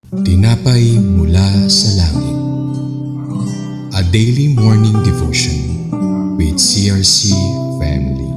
Tinapay mula sa langit. A daily morning devotion with CRC family.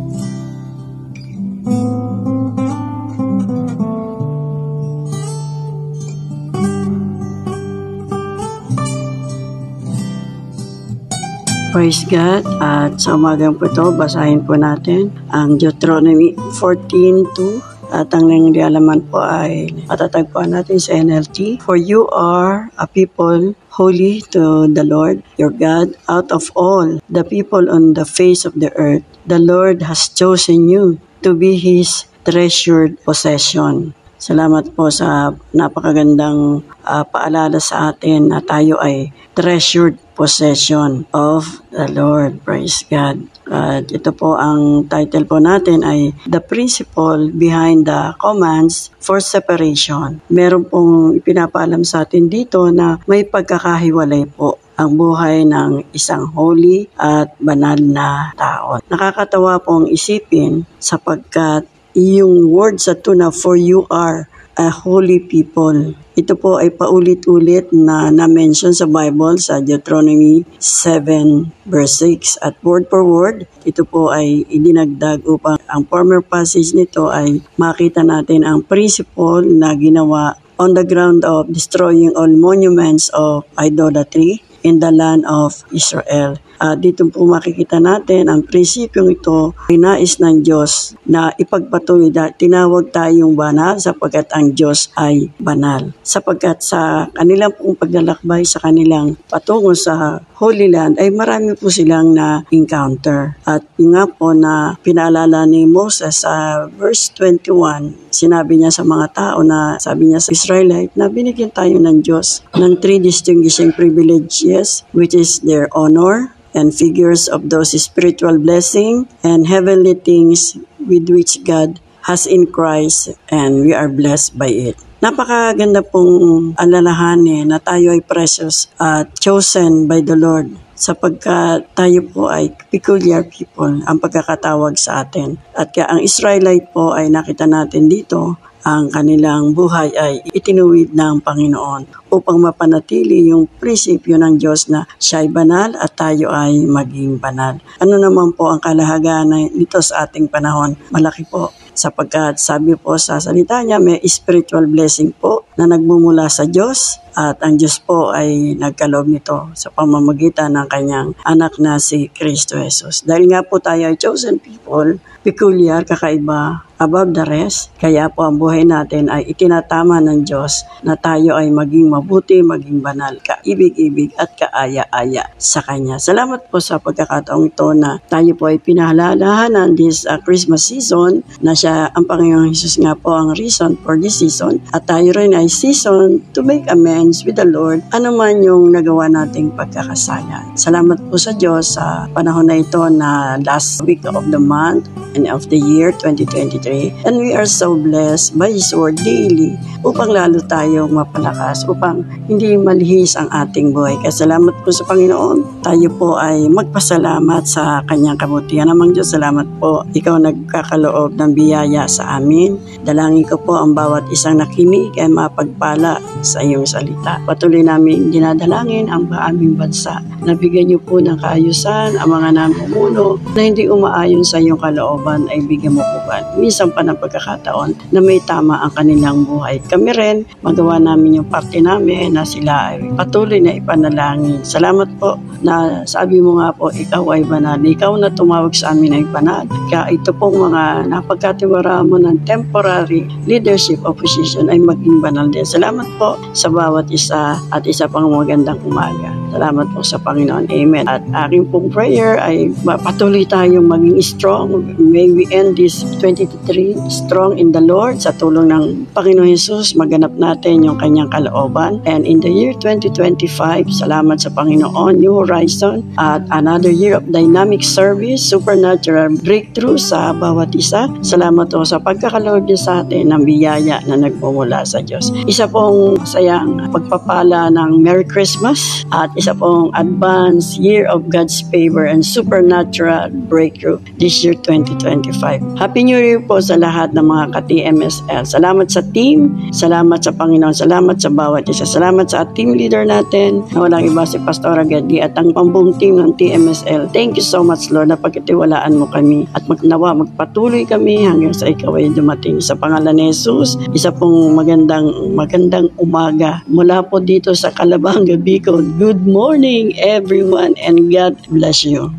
Praise God. At sa umagang po ito, basahin po natin ang Deuteronomy 14:2. At ang nangyaalaman po ay matatagpuan natin sa NLT. For you are a people holy to the Lord your God out of all the people on the face of the earth. The Lord has chosen you to be His treasured possession. Salamat po sa napakagandang paalala sa atin na tayo ay treasured possession of the Lord. Praise God. At ito po ang title po natin ay The Principle Behind the Commands for Separation. Meron pong ipinapaalam sa atin dito na may pagkakahiwalay po ang buhay ng isang holy at banal na tao. Nakakatawa pong isipin sapagkat yung word sa tuna, for you are a holy people. Ito po ay paulit-ulit na na-mention sa Bible sa Deuteronomy 7 verse 6 at word for word. Ito po ay idinagdag upang ang former passage nito ay makita natin ang principle na ginawa on the ground of destroying all monuments of idolatry in the land of Israel. Dito po makikita natin ang prinsipyong ito ay nais ng Diyos na ipagpatuloy. Tinawag tayong banal sapagkat ang Diyos ay banal. Sapagkat sa kanilang pong paglalakbay sa kanilang patungo sa Holy Land ay marami po silang na-encounter. At yung nga po na pinaalala ni Moses sa verse 21, sinabi niya sa mga tao na sabi niya sa Israelite na binigyan tayo ng Diyos ng 3 distinguishing privileges which is their honor, and figures of those spiritual blessing and heavenly things with which God has in Christ, and we are blessed by it. Napakaganda pong alalahanin na tayo ay precious at chosen by the Lord sapagkat tayo po ay peculiar people ang pagkakatawag sa atin. At kaya ang Israelite po ay nakita natin dito, ang kanilang buhay ay itinuwid ng Panginoon upang mapanatili yung prinsipyo ng Diyos na siya ay banal at tayo ay maging banal. Ano naman po ang kalahagan nito sa ating panahon? Malaki po. Sapagkat sabi po sa salita niya, may spiritual blessing po na nagmumula sa Diyos at ang Diyos po ay nagkaloob nito sa pamamagitan ng kanyang anak na si Kristo Jesus. Dahil nga po tayo ay chosen people, peculiar, kakaiba, above the rest, kaya po ang buhay natin ay itinatama ng Diyos na tayo ay maging mabuti, maging banal, kaibig-ibig at kaaya-aya sa Kanya. Salamat po sa pagkakataong ito na tayo po ay pinahalalahanan this Christmas season na siya, ang Panginoong Jesus nga po ang reason for this season at tayo rin ay season to make amends with the Lord ano man yung nagawa nating pagkakasala. Salamat po sa Diyos sa panahon na ito na last week of the month and of the year 2023. And we are so blessed by His Word daily upang lalo tayong mapalakas, upang hindi malihis ang ating buhay. Kaya salamat po sa Panginoon. Tayo po ay magpasalamat sa Kanyang kabutihan. Namang Diyos, salamat po. Ikaw nagkakaloob ng biyaya sa amin. Dalangin ko po ang bawat isang nakinig ay mapagpala sa iyong salita. Patuloy namin dinadalangin ang aming bansa. Nabigyan niyo po ng kaayusan ang mga namumuno na hindi umaayon sa iyong kalooban ay bigyan mo po ba. Minsan pa ng pagkakataon na may tama ang kanilang buhay. Kami rin, magawa namin yung parte namin na sila ay patuloy na ipanalangin. Salamat po na sabi mo nga po, ikaw ay banal. Ikaw na tumawag sa amin ay banal. Kaya ito pong mga napagkatiwara mo ng temporary leadership of position ay maging banal din. Salamat po sa bawat isa at isa pang magandang umaga. Salamat po sa Panginoon. Amen. At aking pong prayer ay patuloy tayong maging strong. May we end this 2023 strong in the Lord. Sa tulong ng Panginoon Jesus, maganap natin yung kanyang kalooban. And in the year 2025, salamat sa Panginoon, New Horizon at another year of dynamic service, supernatural breakthrough sa bawat isa. Salamat po sa pagkakaloob niya sa atin ng biyaya na nagmumula sa Diyos. Isa pong sayang pagpapala ng Merry Christmas at isa pong advance year of God's favor and supernatural breakthrough this year 2025. Happy New Year po sa lahat ng mga ka-TMSL. Salamat sa team, salamat sa Panginoon, salamat sa bawat isa. Salamat sa team leader natin na walang iba si Pastora Gedi at ang pambuong team ng TMSL. Thank you so much, Lord, na pagkatiwalaan mo kami at magpatuloy kami hanggang sa ikaw ay dumating. Sa pangalan ni Jesus, isa pong magandang umaga mula po dito sa Calabanga, Bicol. Good morning, everyone, and God bless you.